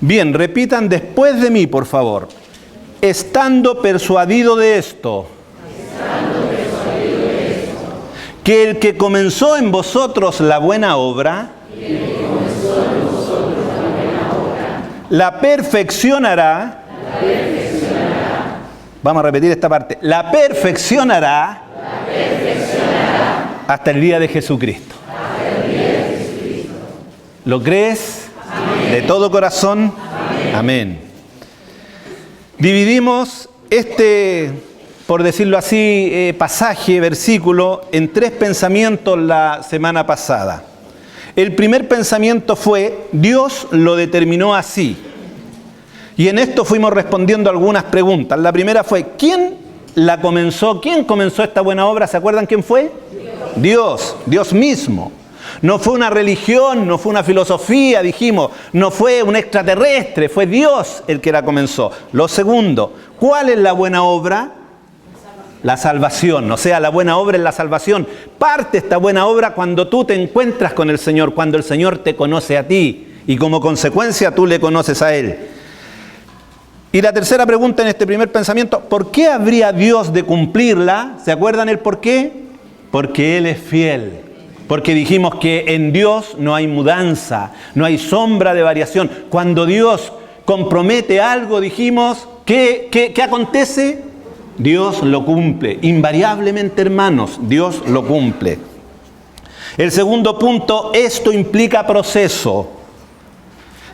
Bien, repitan después de mí, por favor. Estando persuadido de esto, que el que comenzó en vosotros la buena obra, la perfeccionará. Vamos a repetir esta parte. La perfeccionará hasta el día de Jesucristo. ¿Lo crees? De todo corazón. Amén. Dividimos este, por decirlo así, pasaje, versículo, en 3 pensamientos la semana pasada. El primer pensamiento fue, Dios lo determinó así. Y en esto fuimos respondiendo algunas preguntas. La primera fue, ¿quién la comenzó? ¿Quién comenzó esta buena obra? ¿Se acuerdan quién fue? Dios, Dios mismo. No fue una religión, no fue una filosofía, dijimos, no fue un extraterrestre, fue Dios el que la comenzó. Lo segundo, ¿cuál es la buena obra? La salvación, o sea, la buena obra es la salvación. Parte esta buena obra cuando tú te encuentras con el Señor, cuando el Señor te conoce a ti y como consecuencia tú le conoces a Él. Y la tercera pregunta en este primer pensamiento, ¿por qué habría Dios de cumplirla? ¿Se acuerdan el por qué? Porque Él es fiel. Porque dijimos que en Dios no hay mudanza, no hay sombra de variación. Cuando Dios compromete algo, dijimos, ¿qué acontece? Dios lo cumple. Invariablemente, hermanos, Dios lo cumple. El segundo punto, esto implica proceso.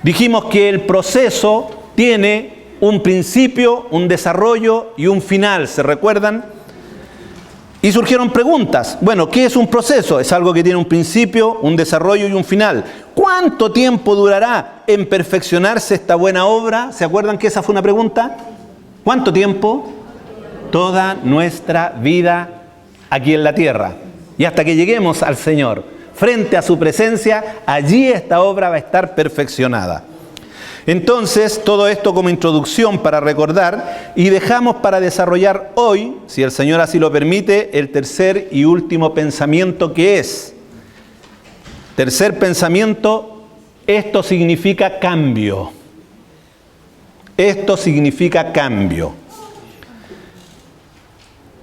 Dijimos que el proceso tiene un principio, un desarrollo y un final, ¿se recuerdan? Y surgieron preguntas. Bueno, ¿qué es un proceso? Es algo que tiene un principio, un desarrollo y un final. ¿Cuánto tiempo durará en perfeccionarse esta buena obra? ¿Se acuerdan que esa fue una pregunta? ¿Cuánto tiempo? Toda nuestra vida aquí en la tierra. Y hasta que lleguemos al Señor, frente a su presencia, allí esta obra va a estar perfeccionada. Entonces, todo esto como introducción para recordar y dejamos para desarrollar hoy, si el Señor así lo permite, el tercer y último pensamiento que es. Tercer pensamiento, esto significa cambio. Esto significa cambio.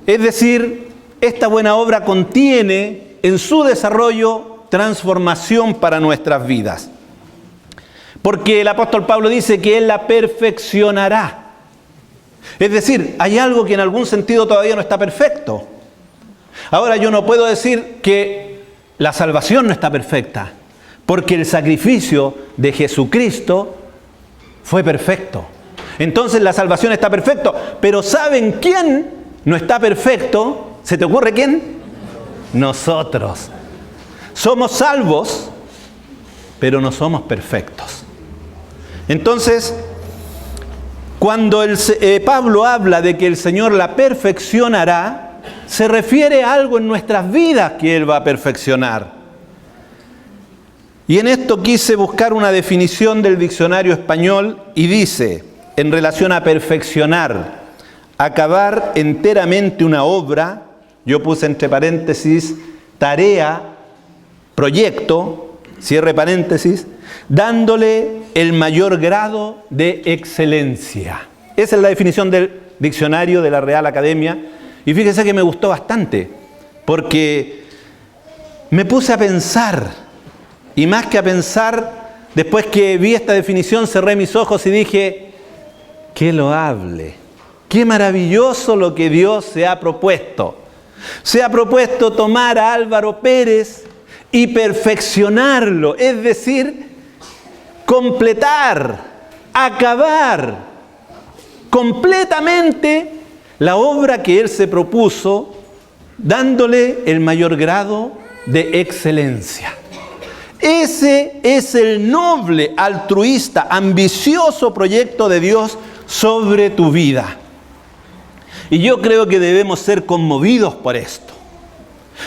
Es decir, esta buena obra contiene en su desarrollo transformación para nuestras vidas. Porque el apóstol Pablo dice que Él la perfeccionará. Es decir, hay algo que en algún sentido todavía no está perfecto. Ahora yo no puedo decir que la salvación no está perfecta, porque el sacrificio de Jesucristo fue perfecto. Entonces la salvación está perfecta, pero ¿saben quién no está perfecto? ¿Se te ocurre quién? Nosotros. Somos salvos, pero no somos perfectos. Entonces, cuando Pablo habla de que el Señor la perfeccionará, se refiere a algo en nuestras vidas que Él va a perfeccionar. Y en esto quise buscar una definición del diccionario español y dice, en relación a perfeccionar, acabar enteramente una obra, yo puse entre paréntesis, tarea, proyecto, cierre paréntesis, dándole el mayor grado de excelencia. Esa es la definición del diccionario de la Real Academia. Y fíjense que me gustó bastante, porque me puse a pensar, y más que a pensar, después que vi esta definición, cerré mis ojos y dije, qué loable, qué maravilloso lo que Dios se ha propuesto. Se ha propuesto tomar a Álvaro Pérez y perfeccionarlo, es decir, completar, acabar completamente la obra que Él se propuso, dándole el mayor grado de excelencia. Ese es el noble, altruista, ambicioso proyecto de Dios sobre tu vida. Y yo creo que debemos ser conmovidos por esto.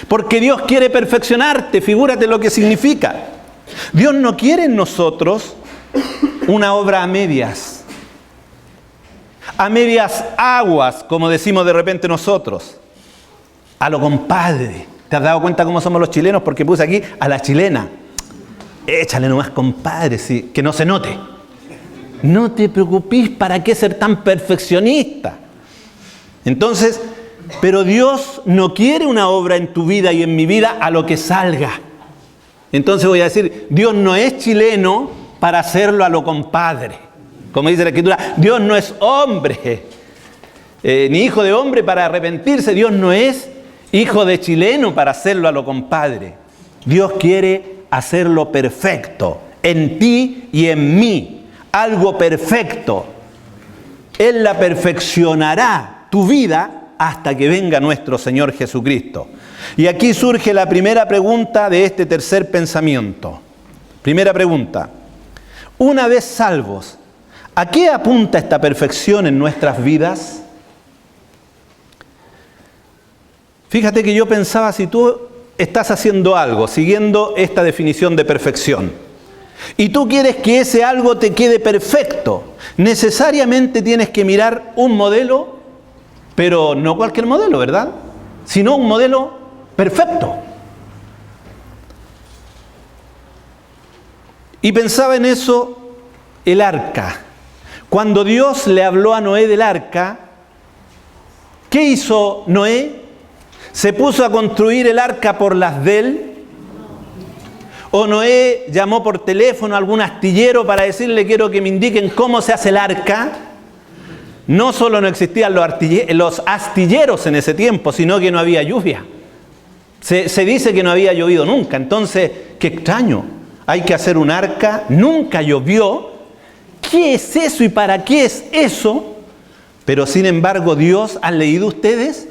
Porque Dios quiere perfeccionarte, figúrate lo que significa. Dios no quiere en nosotros una obra a medias aguas, como decimos de repente nosotros, a lo compadre. ¿Te has dado cuenta cómo somos los chilenos? Porque puse aquí a la chilena. Échale nomás, compadre, sí, que no se note. No te preocupes, ¿para qué ser tan perfeccionista? Entonces, pero Dios no quiere una obra en tu vida y en mi vida a lo que salga. Entonces voy a decir, Dios no es chileno para hacerlo a lo compadre. Como dice la Escritura, Dios no es hombre, ni hijo de hombre para arrepentirse. Dios no es hijo de chileno para hacerlo a lo compadre. Dios quiere hacerlo perfecto en ti y en mí. Algo perfecto. Él la perfeccionará, tu vida, hasta que venga nuestro Señor Jesucristo. Y aquí surge la primera pregunta de este tercer pensamiento. Primera pregunta. Una vez salvos, ¿a qué apunta esta perfección en nuestras vidas? Fíjate que yo pensaba, si tú estás haciendo algo, siguiendo esta definición de perfección, y tú quieres que ese algo te quede perfecto, necesariamente tienes que mirar un modelo, pero no cualquier modelo, ¿verdad? Sino un modelo perfecto. Y pensaba en eso el arca. Cuando Dios le habló a Noé del arca, ¿qué hizo Noé? ¿Se puso a construir el arca por las de él? ¿O Noé llamó por teléfono a algún astillero para decirle quiero que me indiquen cómo se hace el arca? No solo no existían los astilleros en ese tiempo, sino que no había lluvia. Se dice que no había llovido nunca. Entonces, qué extraño. Hay que hacer un arca, nunca llovió. ¿Qué es eso y para qué es eso? Pero sin embargo, Dios, ¿han leído ustedes?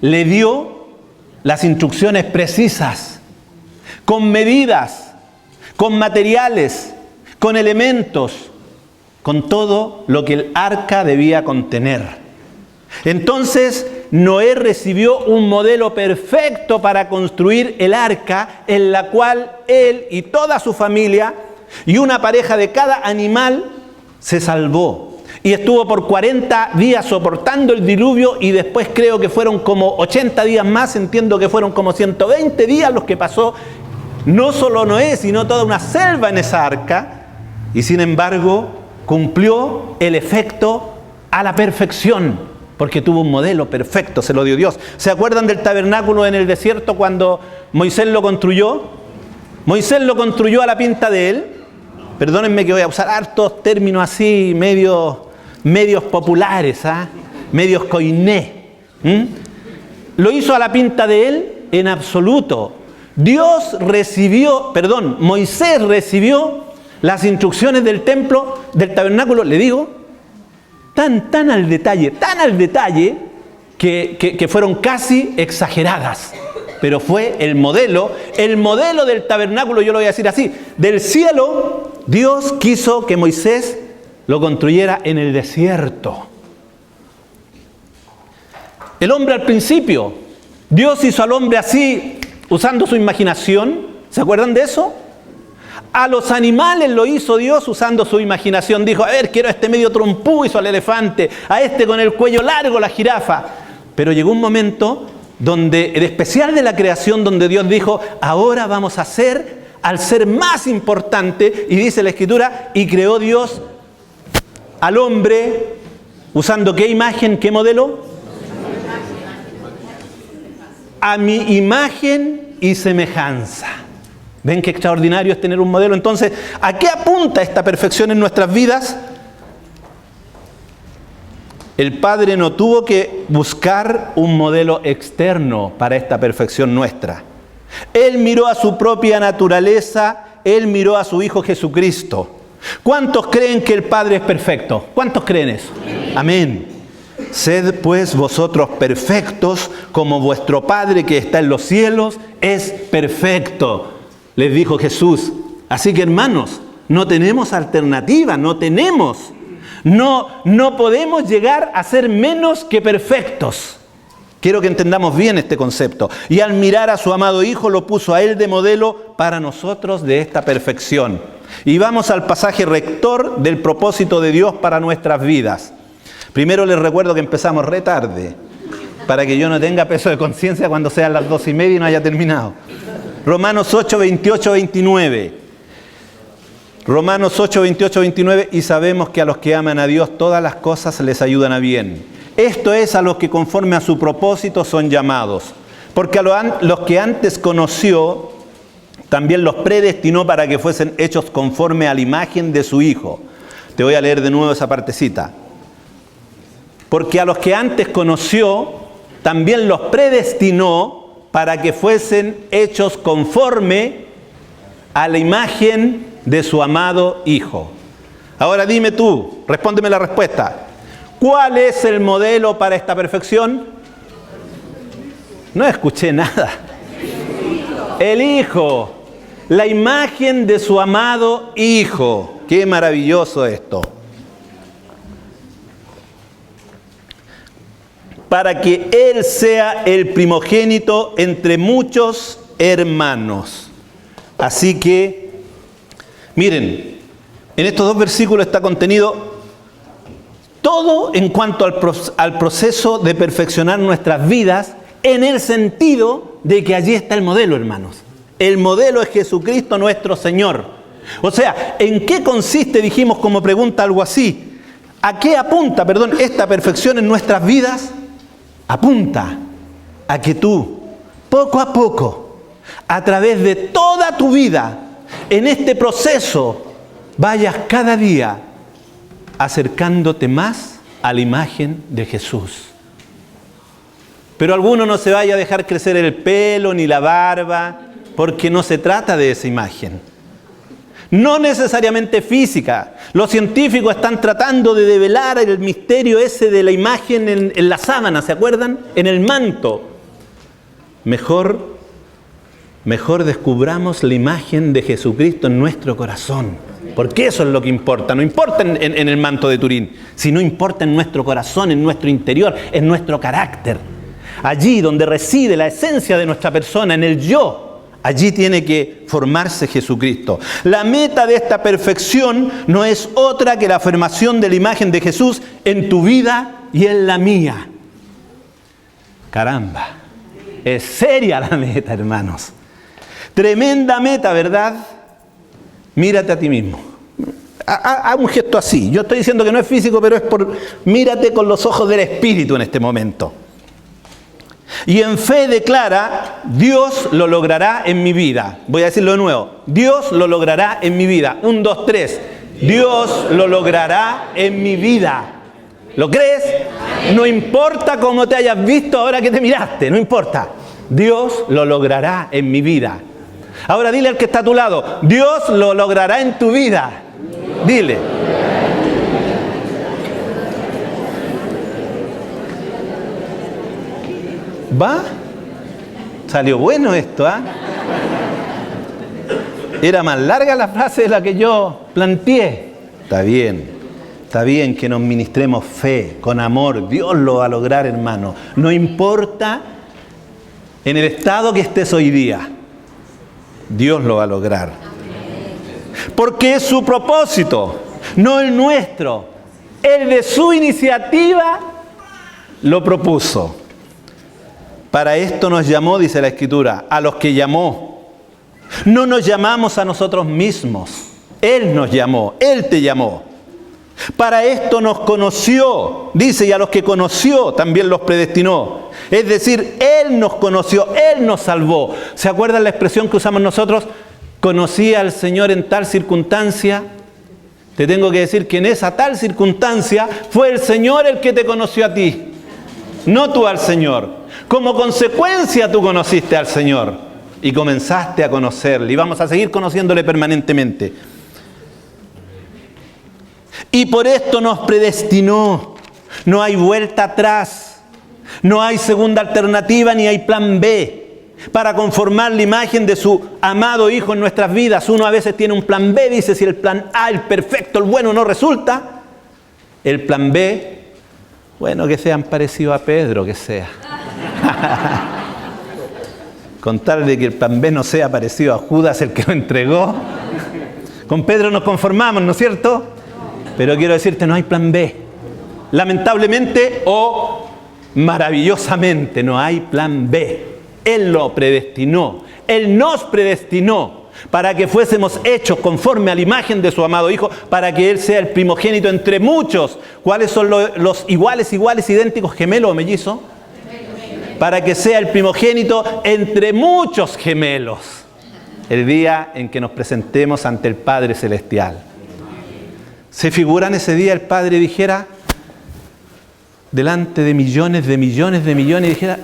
Le dio las instrucciones precisas, con medidas, con materiales, con elementos, con todo lo que el arca debía contener. Entonces, Noé recibió un modelo perfecto para construir el arca, en la cual él y toda su familia y una pareja de cada animal se salvó. Y estuvo por 40 días soportando el diluvio y después creo que fueron como 80 días más, entiendo que fueron como 120 días los que pasó no solo Noé, sino toda una selva en esa arca. Y sin embargo, cumplió el efecto a la perfección, porque tuvo un modelo perfecto, se lo dio Dios. ¿Se acuerdan del tabernáculo en el desierto cuando Moisés lo construyó? Moisés lo construyó a la pinta de él. Perdónenme que voy a usar hartos términos así, medios populares, medios koiné. Lo hizo a la pinta de él en absoluto. Moisés recibió las instrucciones del templo, del tabernáculo, le digo, tan al detalle, que fueron casi exageradas. Pero fue el modelo del tabernáculo, yo lo voy a decir así, del cielo. Dios quiso que Moisés lo construyera en el desierto. El hombre al principio, Dios hizo al hombre así, usando su imaginación. ¿Se acuerdan de eso? A los animales lo hizo Dios usando su imaginación. Dijo, a ver, quiero a este medio trompú, hizo al elefante, a este con el cuello largo, la jirafa. Pero llegó un momento donde, en especial de la creación, donde Dios dijo, ahora vamos a hacer al ser más importante, y dice la Escritura, y creó Dios al hombre, usando ¿qué imagen, qué modelo? A mi imagen y semejanza. ¿Ven qué extraordinario es tener un modelo? Entonces, ¿a qué apunta esta perfección en nuestras vidas? El Padre no tuvo que buscar un modelo externo para esta perfección nuestra. Él miró a su propia naturaleza, Él miró a su Hijo Jesucristo. ¿Cuántos creen que el Padre es perfecto? ¿Cuántos creen eso? Amén. Sed pues vosotros perfectos, como vuestro Padre que está en los cielos es perfecto, les dijo Jesús. Así que hermanos, no tenemos alternativa, no podemos llegar a ser menos que perfectos. Quiero que entendamos bien este concepto. Y al mirar a su amado Hijo, lo puso a Él de modelo para nosotros de esta perfección. Y vamos al pasaje rector del propósito de Dios para nuestras vidas. Primero les recuerdo que empezamos re tarde, para que yo no tenga peso de conciencia cuando sean las 2:30 y no haya terminado. Romanos 8, 28, 29. Romanos 8, 28, 29, y sabemos que a los que aman a Dios todas las cosas les ayudan a bien. Esto es a los que conforme a su propósito son llamados. Porque a los que antes conoció, también los predestinó para que fuesen hechos conforme a la imagen de su Hijo. Te voy a leer de nuevo esa partecita. Porque a los que antes conoció, también los predestinó para que fuesen hechos conforme a la imagen de su amado Hijo. Ahora dime tú, respóndeme la respuesta. ¿Cuál es el modelo para esta perfección? No escuché nada. El Hijo. La imagen de su amado Hijo. Qué maravilloso esto. Para que Él sea el primogénito entre muchos hermanos. Así que, miren, en estos dos versículos está contenido todo en cuanto al proceso de perfeccionar nuestras vidas, en el sentido de que allí está el modelo, hermanos. El modelo es Jesucristo nuestro Señor. O sea, ¿en qué consiste, dijimos como pregunta algo así? ¿A qué apunta, esta perfección en nuestras vidas? Apunta a que tú, poco a poco, a través de toda tu vida, en este proceso, vayas cada día acercándote más a la imagen de Jesús. Pero alguno no se vaya a dejar crecer el pelo ni la barba, porque no se trata de esa imagen. No necesariamente física. Los científicos están tratando de develar el misterio ese de la imagen en la sábana, ¿se acuerdan? En el manto. Mejor descubramos la imagen de Jesucristo en nuestro corazón. Porque eso es lo que importa. No importa en el manto de Turín, sino importa en nuestro corazón, en nuestro interior, en nuestro carácter. Allí donde reside la esencia de nuestra persona, en el yo. Allí tiene que formarse Jesucristo. La meta de esta perfección no es otra que la afirmación de la imagen de Jesús en tu vida y en la mía. Caramba, es seria la meta, hermanos. Tremenda meta, ¿verdad? Mírate a ti mismo. Haz un gesto así. Yo estoy diciendo que no es físico, pero es mírate con los ojos del Espíritu en este momento. Y en fe declara, Dios lo logrará en mi vida. Voy a decirlo de nuevo. Dios lo logrará en mi vida. 1, 2, 3. Dios lo logrará en mi vida. ¿Lo crees? No importa cómo te hayas visto ahora que te miraste. No importa. Dios lo logrará en mi vida. Ahora dile al que está a tu lado. Dios lo logrará en tu vida. Dile. ¿Va? Salió bueno esto, ¿ah? Era más larga la frase de la que yo planteé. Está bien que nos ministremos fe, con amor. Dios lo va a lograr, hermano. No importa en el estado que estés hoy día. Dios lo va a lograr. Porque es su propósito, no el nuestro. El de su iniciativa lo propuso. Para esto nos llamó, dice la Escritura, a los que llamó. No nos llamamos a nosotros mismos. Él nos llamó, Él te llamó. Para esto nos conoció, dice, y a los que conoció también los predestinó. Es decir, Él nos conoció, Él nos salvó. ¿Se acuerdan la expresión que usamos nosotros? Conocí al Señor en tal circunstancia. Te tengo que decir que en esa tal circunstancia fue el Señor el que te conoció a ti, no tú al Señor. Como consecuencia tú conociste al Señor y comenzaste a conocerle y vamos a seguir conociéndole permanentemente. Y por esto nos predestinó. No hay vuelta atrás, no hay segunda alternativa ni hay plan B para conformar la imagen de su amado Hijo en nuestras vidas. Uno a veces tiene un plan B, dice, si el plan A, el perfecto, el bueno, no resulta, el plan B, bueno, que sean parecidos a Pedro, que sea. Con tal de que el plan B no sea parecido a Judas, el que lo entregó. Con Pedro nos conformamos, ¿no es cierto? Pero quiero decirte, no hay plan B. Lamentablemente o maravillosamente no hay plan B. Él lo predestinó. Él nos predestinó. para que fuésemos hechos conforme a la imagen de su amado Hijo, para que Él sea el primogénito entre muchos. ¿Cuáles son los iguales, idénticos, gemelos o mellizos? Para que sea el primogénito entre muchos gemelos, el día en que nos presentemos ante el Padre Celestial. ¿Se figuran ese día el Padre dijera, delante de millones, y dijera,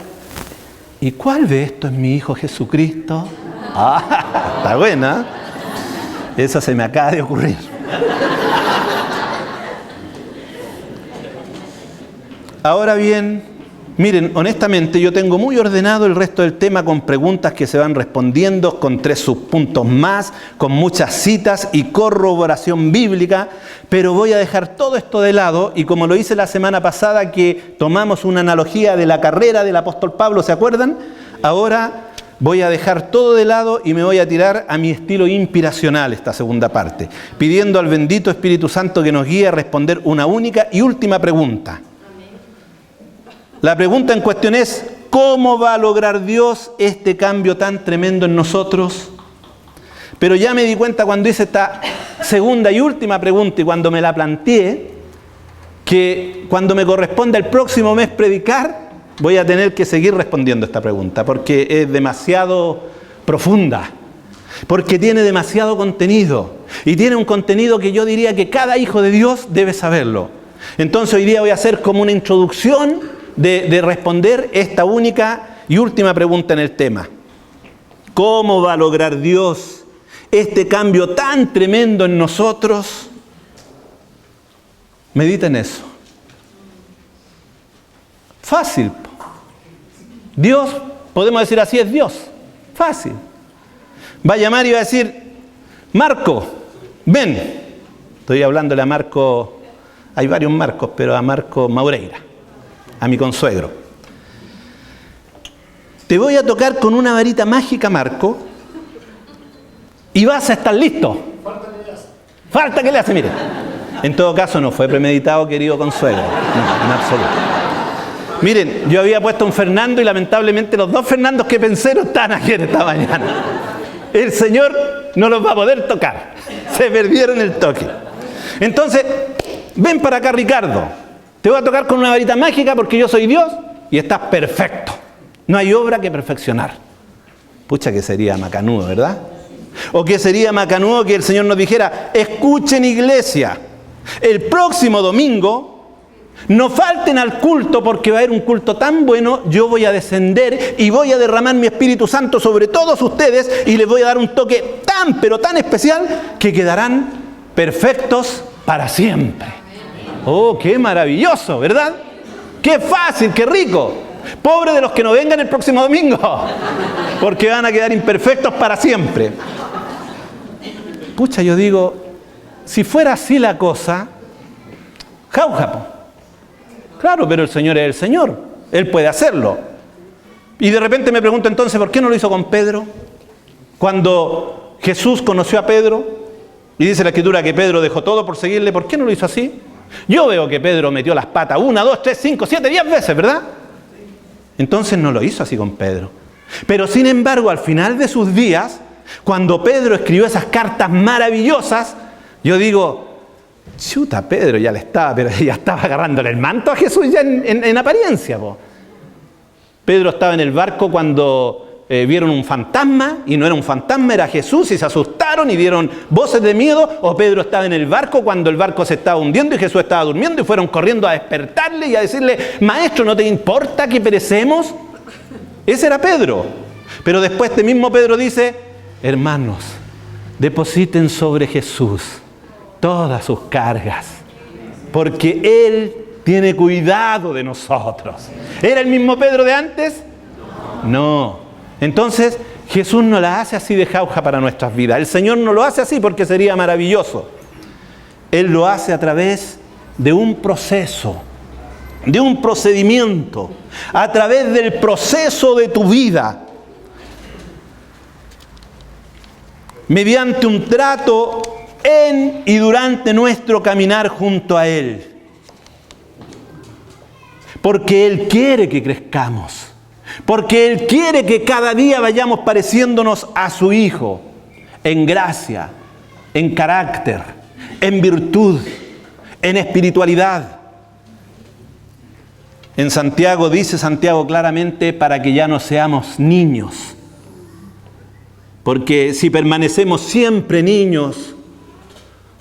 ¿y cuál de esto es mi Hijo Jesucristo? Ah, está buena. Eso se me acaba de ocurrir. Ahora bien, miren, honestamente yo tengo muy ordenado el resto del tema con preguntas que se van respondiendo, con 3 subpuntos más, con muchas citas y corroboración bíblica, pero voy a dejar todo esto de lado y como lo hice la semana pasada que tomamos una analogía de la carrera del apóstol Pablo, ¿se acuerdan? Ahora voy a dejar todo de lado y me voy a tirar a mi estilo inspiracional esta segunda parte, pidiendo al bendito Espíritu Santo que nos guíe a responder una única y última pregunta. La pregunta en cuestión es, ¿cómo va a lograr Dios este cambio tan tremendo en nosotros? Pero ya me di cuenta cuando hice esta segunda y última pregunta y cuando me la planteé, que cuando me corresponde el próximo mes predicar, voy a tener que seguir respondiendo esta pregunta, porque es demasiado profunda, porque tiene demasiado contenido, y tiene un contenido que yo diría que cada hijo de Dios debe saberlo. Entonces hoy día voy a hacer como una introducción de responder esta única y última pregunta en el tema. ¿Cómo va a lograr Dios este cambio tan tremendo en nosotros? Mediten eso. Fácil. Dios, podemos decir así, es Dios. Fácil. Va a llamar y va a decir, Marco, ven. Estoy hablándole a Marco, hay varios Marcos, pero a Marco Maureira, a mi consuegro. Te voy a tocar con una varita mágica, Marco, y vas a estar listo. Falta que le hace, mire. En todo caso, no fue premeditado, querido consuegro. No, en absoluto. Miren, yo había puesto un Fernando y lamentablemente los 2 Fernandos que pensé no están aquí en esta mañana. El Señor no los va a poder tocar. Se perdieron el toque. Entonces, ven para acá, Ricardo. Te voy a tocar con una varita mágica porque yo soy Dios y estás perfecto. No hay obra que perfeccionar. Pucha que sería macanudo, ¿verdad? O que sería macanudo que el Señor nos dijera, escuchen iglesia, el próximo domingo no falten al culto porque va a haber un culto tan bueno, yo voy a descender y voy a derramar mi Espíritu Santo sobre todos ustedes y les voy a dar un toque tan, pero tan especial que quedarán perfectos para siempre. Oh, qué maravilloso, ¿verdad? Qué fácil, qué rico. Pobre de los que no vengan el próximo domingo, porque van a quedar imperfectos para siempre. Pucha, yo digo, si fuera así la cosa, jauja, po. Claro, pero el Señor es el Señor. Él puede hacerlo. Y de repente me pregunto entonces, ¿por qué no lo hizo con Pedro? Cuando Jesús conoció a Pedro, y dice la Escritura que Pedro dejó todo por seguirle, ¿por qué no lo hizo así? Yo veo que Pedro metió las patas 1, 2, 3, 5, 7, 10 veces, ¿verdad? Entonces no lo hizo así con Pedro. Pero sin embargo, al final de sus días, cuando Pedro escribió esas cartas maravillosas, yo digo, chuta, Pedro ya estaba agarrándole el manto a Jesús ya en apariencia, po. Pedro estaba en el barco cuando vieron un fantasma, y no era un fantasma, era Jesús, y se asustaron y dieron voces de miedo. O Pedro estaba en el barco cuando el barco se estaba hundiendo y Jesús estaba durmiendo y fueron corriendo a despertarle y a decirle, maestro, ¿no te importa que perecemos? Ese era Pedro. Pero después este mismo Pedro dice, hermanos, depositen sobre Jesús todas sus cargas, porque Él tiene cuidado de nosotros. ¿Era el mismo Pedro de antes? No. Entonces, Jesús no la hace así de jauja para nuestras vidas. El Señor no lo hace así porque sería maravilloso. Él lo hace a través de un proceso, de un procedimiento, a través del proceso de tu vida, mediante un trato en y durante nuestro caminar junto a Él. Porque Él quiere que crezcamos. Porque Él quiere que cada día vayamos pareciéndonos a su Hijo. en gracia, en carácter, en virtud, en espiritualidad. En Santiago, dice Santiago claramente, para que ya no seamos niños. Porque si permanecemos siempre niños,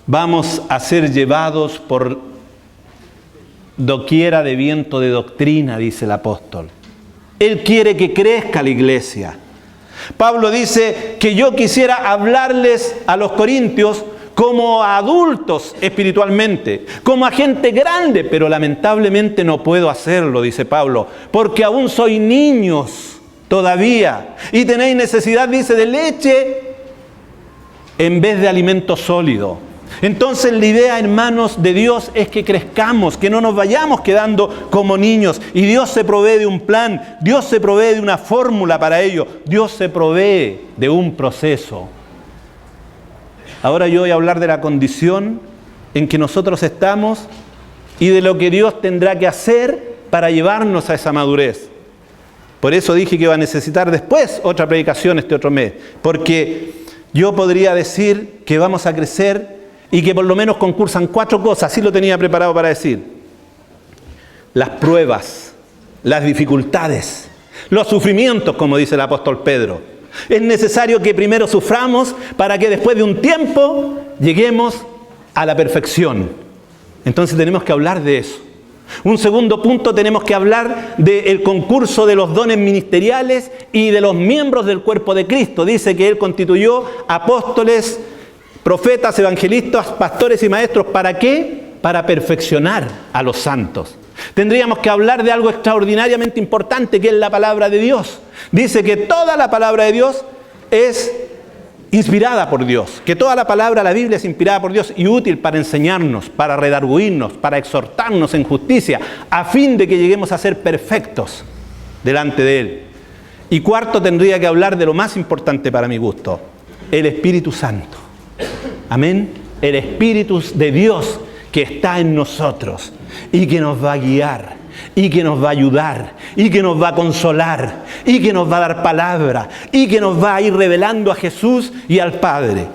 vamos a ser llevados por doquiera de viento de doctrina, dice el apóstol. Él quiere que crezca la iglesia. Pablo dice que yo quisiera hablarles a los corintios como a adultos espiritualmente, como a gente grande, pero lamentablemente no puedo hacerlo, dice Pablo, porque aún soy niños todavía y tenéis necesidad, dice, de leche en vez de alimento sólido. Entonces la idea, hermanos, de Dios es que crezcamos, que no nos vayamos quedando como niños. Y Dios se provee de un plan, Dios se provee de una fórmula para ello, Dios se provee de un proceso. Ahora yo voy a hablar de la condición en que nosotros estamos y de lo que Dios tendrá que hacer para llevarnos a esa madurez. Por eso dije que iba a necesitar después otra predicación este otro mes, porque yo podría decir que vamos a crecer y que por lo menos concursan 4 cosas, así lo tenía preparado para decir. Las pruebas, las dificultades, los sufrimientos, como dice el apóstol Pedro. Es necesario que primero suframos para que después de un tiempo lleguemos a la perfección. Entonces tenemos que hablar de eso. Un segundo punto, tenemos que hablar del concurso de los dones ministeriales y de los miembros del cuerpo de Cristo. Dice que Él constituyó apóstoles, profetas, evangelistas, pastores y maestros. ¿Para qué? Para perfeccionar a los santos. Tendríamos que hablar de algo extraordinariamente importante, que es la palabra de Dios. Dice que toda la palabra de Dios es inspirada por Dios, que toda la palabra, la Biblia, es inspirada por Dios y útil para enseñarnos, para redarguirnos, para exhortarnos en justicia, a fin de que lleguemos a ser perfectos delante de Él. Y cuarto, tendría que hablar de lo más importante para mi gusto, el Espíritu Santo. Amén. El Espíritu de Dios que está en nosotros y que nos va a guiar, y que nos va a ayudar, y que nos va a consolar, y que nos va a dar palabra, y que nos va a ir revelando a Jesús y al Padre.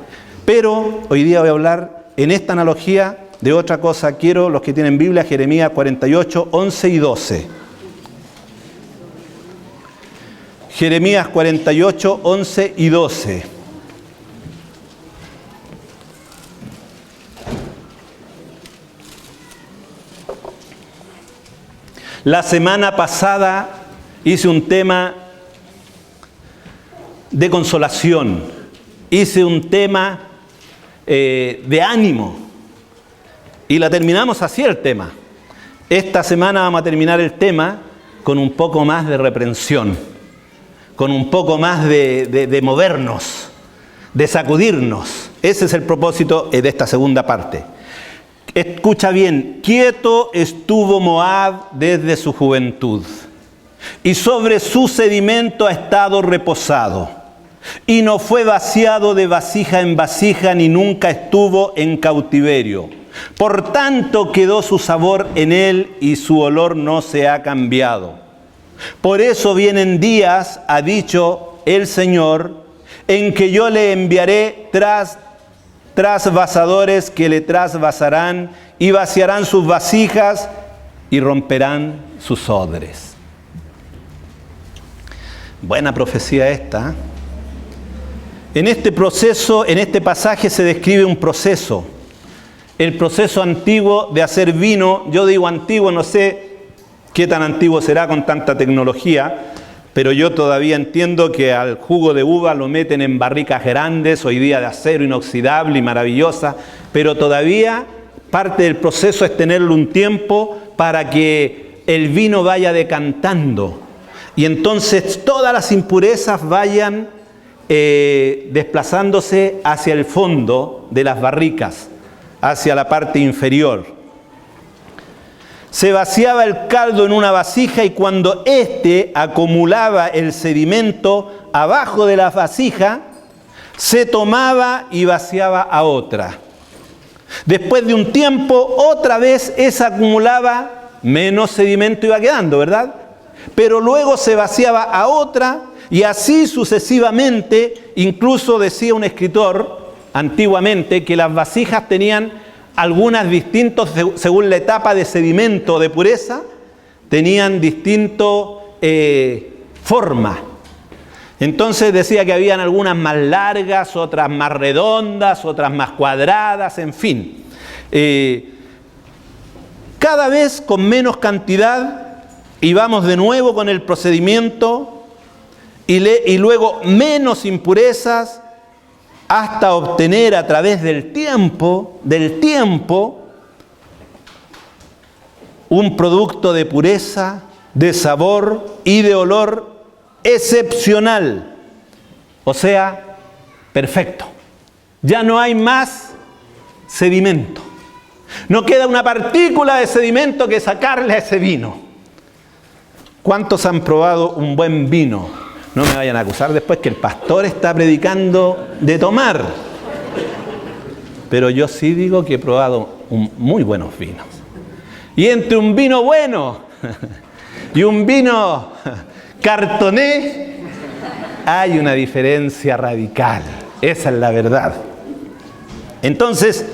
Pero hoy día voy a hablar en esta analogía de otra cosa. Quiero, los que tienen Biblia, Jeremías 48, 11 y 12. Jeremías 48, 11 y 12. La semana pasada hice un tema de consolación, hice un tema de ánimo y la terminamos así el tema. Esta semana vamos a terminar el tema con un poco más de reprensión, con un poco más de movernos, de sacudirnos. Ese es el propósito de esta segunda parte. Escucha bien, quieto estuvo Moab desde su juventud, y sobre su sedimento ha estado reposado, y no fue vaciado de vasija en vasija, ni nunca estuvo en cautiverio. Por tanto quedó su sabor en él, y su olor no se ha cambiado. Por eso vienen días, ha dicho el Señor, en que yo le enviaré trasvasadores que le trasvasarán y vaciarán sus vasijas y romperán sus odres. Buena profecía esta. En este proceso, en este pasaje se describe un proceso. El proceso antiguo de hacer vino. Yo digo antiguo, no sé qué tan antiguo será con tanta tecnología, pero yo todavía entiendo que al jugo de uva lo meten en barricas grandes, hoy día de acero inoxidable y maravillosa, pero todavía parte del proceso es tenerlo un tiempo para que el vino vaya decantando y entonces todas las impurezas vayan desplazándose hacia el fondo de las barricas, hacia la parte inferior. Se vaciaba el caldo en una vasija y cuando éste acumulaba el sedimento abajo de la vasija, se tomaba y vaciaba a otra. Después de un tiempo, otra vez esa acumulaba, menos sedimento iba quedando, ¿verdad? Pero luego se vaciaba a otra y así sucesivamente. Incluso decía un escritor antiguamente que las vasijas tenían algunas distintos, según la etapa de sedimento, de pureza, tenían distinto forma. Entonces decía que habían algunas más largas, otras más redondas, otras más cuadradas, en fin. Cada vez con menos cantidad, y vamos de nuevo con el procedimiento, y luego menos impurezas, hasta obtener a través del tiempo, un producto de pureza, de sabor y de olor excepcional, o sea, perfecto. Ya no hay más sedimento. No queda una partícula de sedimento que sacarle a ese vino. ¿Cuántos han probado un buen vino? No me vayan a acusar después que el pastor está predicando de tomar. Pero yo sí digo que he probado muy buenos vinos. Y entre un vino bueno y un vino cartoné hay una diferencia radical. Esa es la verdad. Entonces,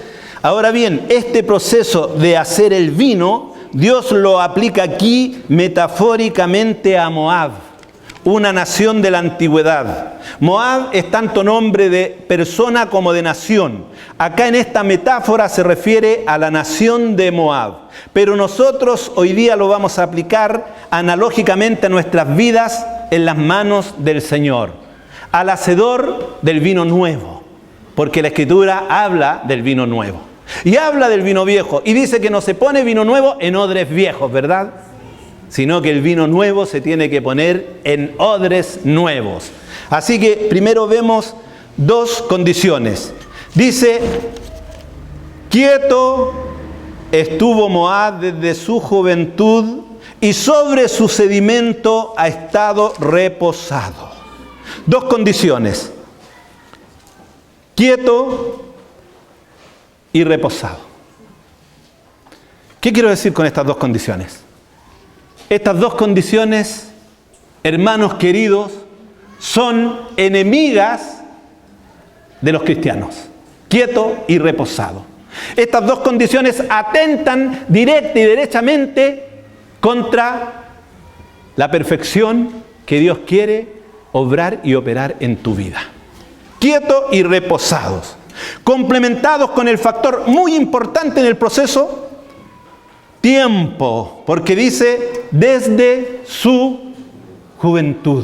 ahora bien, este proceso de hacer el vino, Dios lo aplica aquí metafóricamente a Moab, una nación de la antigüedad. Moab es tanto nombre de persona como de nación. Acá en esta metáfora se refiere a la nación de Moab. Pero nosotros hoy día lo vamos a aplicar analógicamente a nuestras vidas en las manos del Señor. Al hacedor del vino nuevo. Porque la Escritura habla del vino nuevo. Y habla del vino viejo. Y dice que no se pone vino nuevo en odres viejos, ¿verdad? Sino que el vino nuevo se tiene que poner en odres nuevos. Así que primero vemos dos condiciones. Dice, quieto estuvo Moab desde su juventud y sobre su sedimento ha estado reposado. Dos condiciones. Quieto y reposado. ¿Qué quiero decir con estas dos condiciones? Estas dos condiciones, hermanos queridos, son enemigas de los cristianos. Quieto y reposado. Estas dos condiciones atentan directa y derechamente contra la perfección que Dios quiere obrar y operar en tu vida. Quieto y reposados. Complementados con el factor muy importante en el proceso, tiempo, porque dice desde su juventud.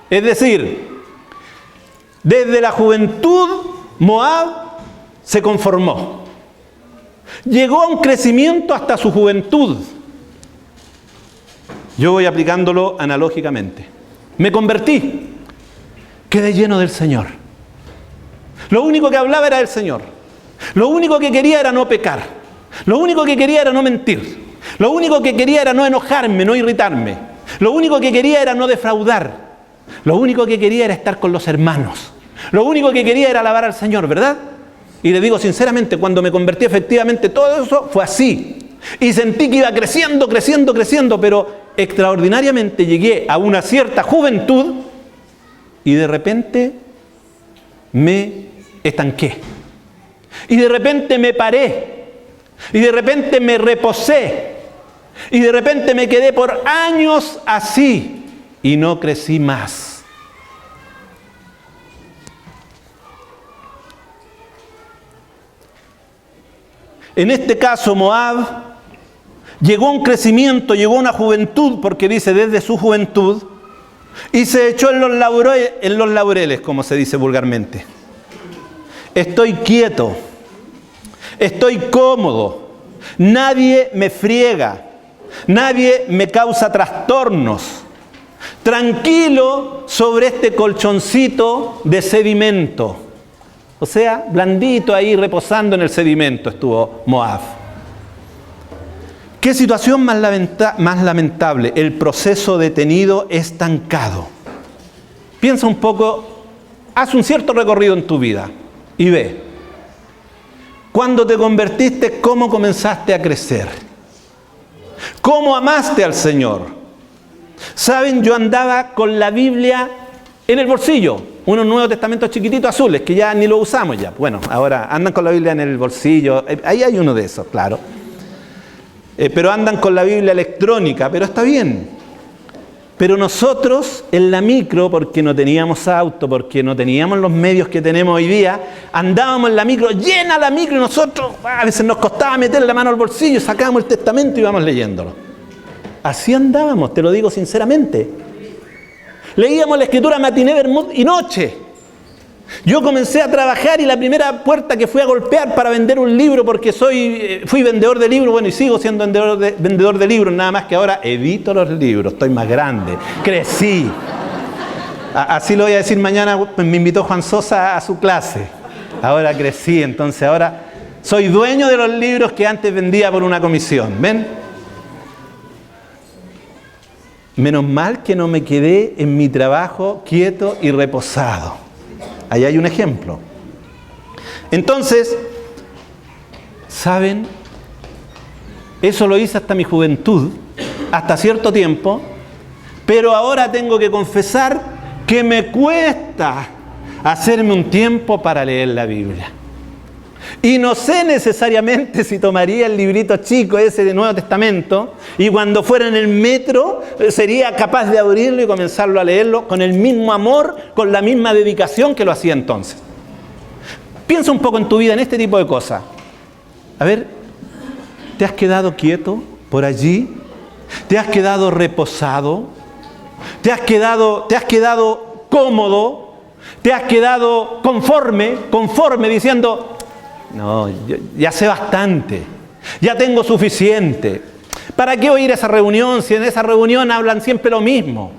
Es decir, desde la juventud Moab se conformó. Llegó a un crecimiento hasta su juventud. Yo voy aplicándolo analógicamente. Me convertí, quedé lleno del Señor. Lo único que hablaba era del Señor. Lo único que quería era no pecar. Lo único que quería era no mentir. Lo único que quería era no enojarme, no irritarme. Lo único que quería era no defraudar. Lo único que quería era estar con los hermanos. Lo único que quería era alabar al Señor, ¿verdad? Y le digo sinceramente, cuando me convertí efectivamente todo eso fue así. Y sentí que iba creciendo, pero extraordinariamente llegué a una cierta juventud y de repente me estanqué. Y de repente me paré. Y de repente me reposé. Y de repente me quedé por años así. Y no crecí más. En este caso Moab llegó a un crecimiento, llegó a una juventud, porque dice desde su juventud, y se echó en los laureles, como se dice vulgarmente. Estoy quieto, estoy cómodo, nadie me friega, nadie me causa trastornos. Tranquilo sobre este colchoncito de sedimento. O sea, blandito ahí reposando en el sedimento estuvo Moab. ¿Qué situación más lamentable? El proceso detenido, estancado. Piensa un poco, haz un cierto recorrido en tu vida y ve. Cuando te convertiste, ¿cómo comenzaste a crecer? ¿Cómo amaste al Señor? Saben, yo andaba con la Biblia en el bolsillo, unos Nuevos Testamentos chiquititos azules, que ya ni lo usamos ya. Bueno, ahora andan con la Biblia en el bolsillo, ahí hay uno de esos, claro. Pero andan con la Biblia electrónica, pero está bien. Pero nosotros en la micro, porque no teníamos auto, porque no teníamos los medios que tenemos hoy día, andábamos en la micro, llena la micro, y nosotros a veces nos costaba meter la mano al bolsillo, sacábamos el testamento y íbamos leyéndolo. Así andábamos, te lo digo sinceramente. Leíamos la escritura matiné, vermut y noche. Yo comencé a trabajar y la primera puerta que fui a golpear para vender un libro, porque fui vendedor de libros, bueno, y sigo siendo vendedor de libros, nada más que ahora edito los libros, estoy más grande, crecí. Así lo voy a decir mañana, me invitó Juan Sosa a su clase. Ahora crecí, entonces ahora soy dueño de los libros que antes vendía por una comisión, ¿ven? Menos mal que no me quedé en mi trabajo quieto y reposado. Ahí hay un ejemplo. Entonces, ¿saben? Eso lo hice hasta mi juventud, hasta cierto tiempo, pero ahora tengo que confesar que me cuesta hacerme un tiempo para leer la Biblia. Y no sé necesariamente si tomaría el librito chico ese de Nuevo Testamento y cuando fuera en el metro sería capaz de abrirlo y comenzarlo a leerlo con el mismo amor, con la misma dedicación que lo hacía entonces. Piensa un poco en tu vida, en este tipo de cosas. A ver, ¿te has quedado quieto por allí? ¿Te has quedado reposado? ¿Te has quedado cómodo? ¿Te has quedado conforme diciendo... No, ya sé bastante, ya tengo suficiente. ¿Para qué oír esa reunión si en esa reunión hablan siempre lo mismo?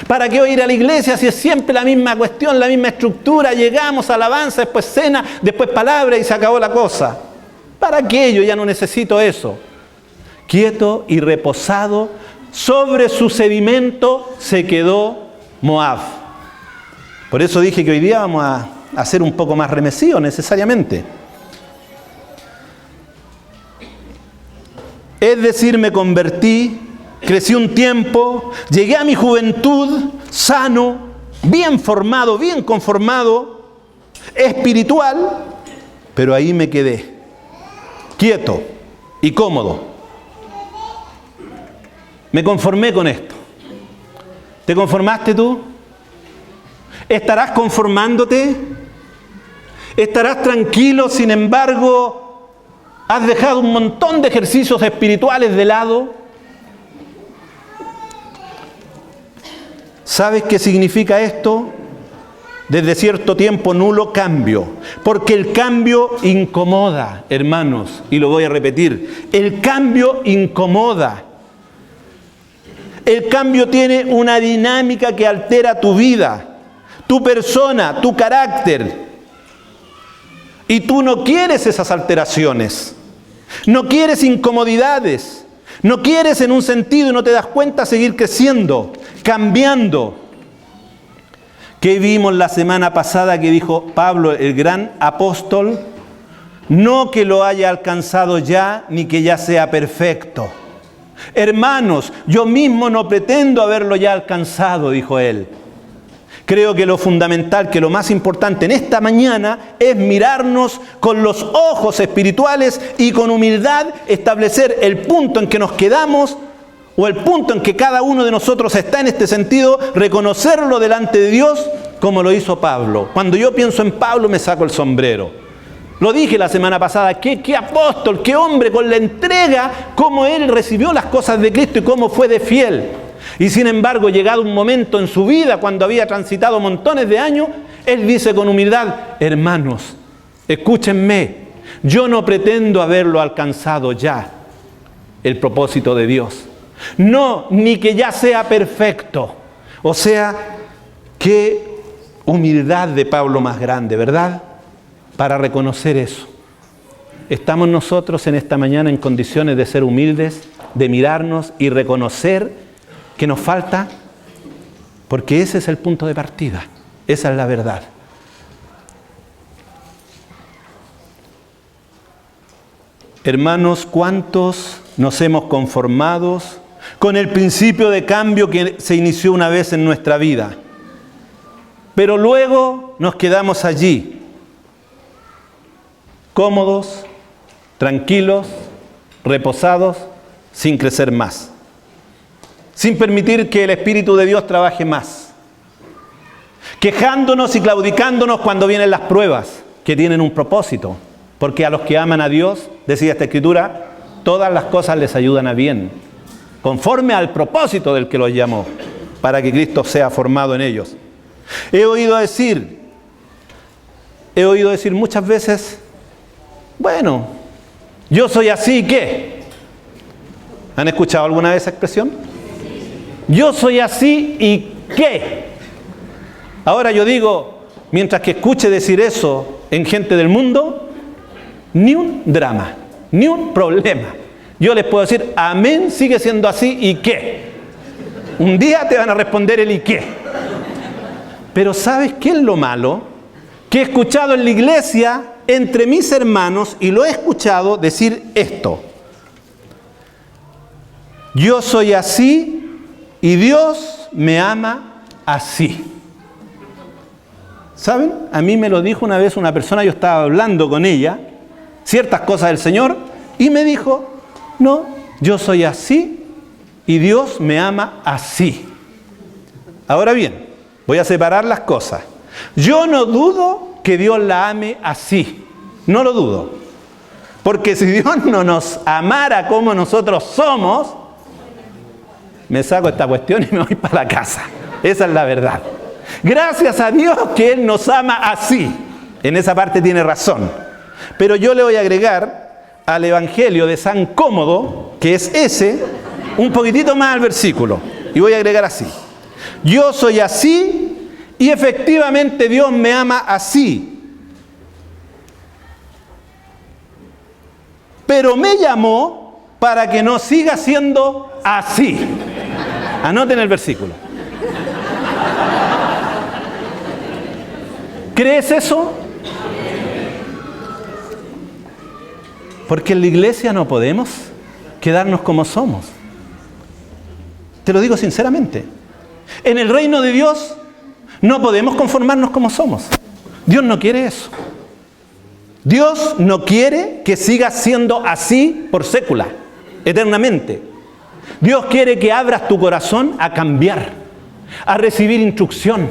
¿Para qué oír a la iglesia si es siempre la misma cuestión, la misma estructura? Llegamos, alabanza, después cena, después palabra y se acabó la cosa. ¿Para qué? Yo ya no necesito eso. Quieto y reposado, sobre su sedimento se quedó Moab. Por eso dije que hoy día vamos a ser un poco más remecidos necesariamente. Es decir, me convertí, crecí un tiempo, llegué a mi juventud sano, bien formado, bien conformado, espiritual, pero ahí me quedé, quieto y cómodo. Me conformé con esto. ¿Te conformaste tú? ¿Estarás conformándote? ¿Estarás tranquilo, sin embargo... ¿Has dejado un montón de ejercicios espirituales de lado? ¿Sabes qué significa esto? Desde cierto tiempo nulo cambio. Porque el cambio incomoda, hermanos, y lo voy a repetir. El cambio incomoda. El cambio tiene una dinámica que altera tu vida, tu persona, tu carácter. Y tú no quieres esas alteraciones. No quieres incomodidades, no quieres en un sentido y no te das cuenta seguir creciendo, cambiando. ¿Qué vimos la semana pasada que dijo Pablo, el gran apóstol? No que lo haya alcanzado ya, ni que ya sea perfecto. Hermanos, yo mismo no pretendo haberlo ya alcanzado, dijo él. Creo que lo fundamental, que lo más importante en esta mañana es mirarnos con los ojos espirituales y con humildad establecer el punto en que nos quedamos o el punto en que cada uno de nosotros está en este sentido, reconocerlo delante de Dios como lo hizo Pablo. Cuando yo pienso en Pablo me saco el sombrero. Lo dije la semana pasada, qué apóstol, qué hombre con la entrega, cómo él recibió las cosas de Cristo y cómo fue de fiel. Y sin embargo, llegado un momento en su vida, cuando había transitado montones de años, él dice con humildad, hermanos, escúchenme, yo no pretendo haberlo alcanzado ya, el propósito de Dios. No, ni que ya sea perfecto. O sea, qué humildad de Pablo más grande, ¿verdad? Para reconocer eso. ¿Estamos nosotros en esta mañana en condiciones de ser humildes, de mirarnos y reconocer que nos falta? Porque ese es el punto de partida, esa es la verdad. Hermanos, ¿cuántos nos hemos conformado con el principio de cambio que se inició una vez en nuestra vida. Pero luego nos quedamos allí, cómodos, tranquilos, reposados, sin crecer más, sin permitir que el Espíritu de Dios trabaje más, quejándonos y claudicándonos cuando vienen las pruebas, que tienen un propósito, porque a los que aman a Dios, decía esta Escritura, todas las cosas les ayudan a bien, conforme al propósito del que los llamó, para que Cristo sea formado en ellos. He oído decir muchas veces, bueno, yo soy así, ¿qué? ¿Han escuchado alguna vez esa expresión? Yo soy así, ¿y qué? Ahora yo digo, mientras que escuche decir eso en gente del mundo, ni un drama, ni un problema. Yo les puedo decir, amén, sigue siendo así, ¿y qué? Un día te van a responder el ¿y qué? Pero ¿sabes qué es lo malo? Que he escuchado en la iglesia, entre mis hermanos, y lo he escuchado decir esto. Yo soy así y Dios me ama así. ¿Saben? A mí me lo dijo una vez una persona, yo estaba hablando con ella, ciertas cosas del Señor, y me dijo, no, yo soy así y Dios me ama así. Ahora bien, voy a separar las cosas. Yo no dudo que Dios la ame así. No lo dudo. Porque si Dios no nos amara como nosotros somos, me saco esta cuestión y me voy para la casa. Esa es la verdad. Gracias a Dios que Él nos ama así. En esa parte tiene razón. Pero yo le voy a agregar al Evangelio de San Cómodo, que es ese, un poquitito más al versículo. Y voy a agregar así. Yo soy así y efectivamente Dios me ama así. Pero me llamó para que no siga siendo así. Anoten el versículo. ¿Crees eso? Porque en la iglesia no podemos quedarnos como somos. Te lo digo sinceramente. En el reino de Dios no podemos conformarnos como somos. Dios no quiere eso. Dios no quiere que sigas siendo así por sécula, eternamente. Dios quiere que abras tu corazón a cambiar, a recibir instrucción,